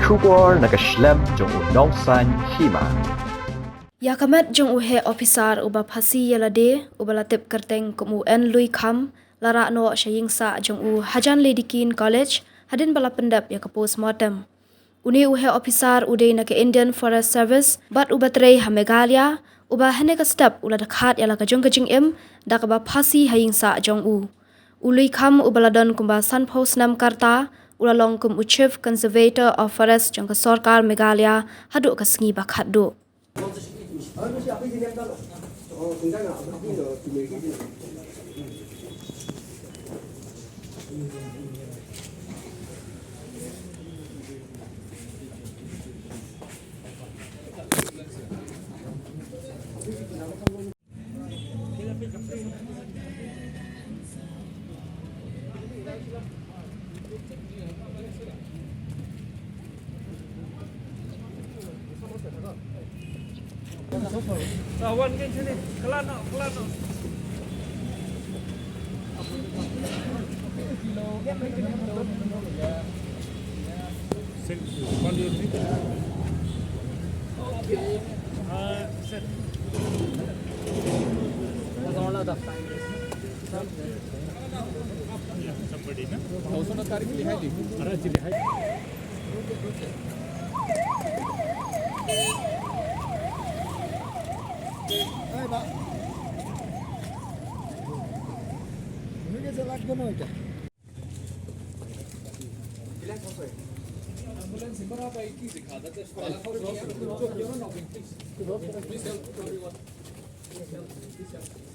Shubor nakaslem jong unongsan Hima. Yakamet jong uhe Ophisar uba Phasi Ïalade uba latip kerteng kumu en lui kham lara no Ïing sa jong u hajan ledikin college hadin bala pendap ya ke postmortem. Uni uhe Ophisar ude na ke Indian Forest Service bat uba trei ha Meghalaya uba hene ka step ula dakhat yala ka jong kajing em da ka ba Phasi Ïing sa jong u. Ului kham uba ladon kumba Sun Post Nam Karta ula long kum u Chief Conservator of Forest jong ka Sarkar Meghalaya hadu ka sngi ba khat do. Wan kan sini, kelan no. Set. Somebody na? Tahu na tarik lihat di. Ada lihat. Hai Pak. Ini ke jalan kono itu. Ambulance berapa iki dikhada te sekolah kau you're not please help everyone. Please help.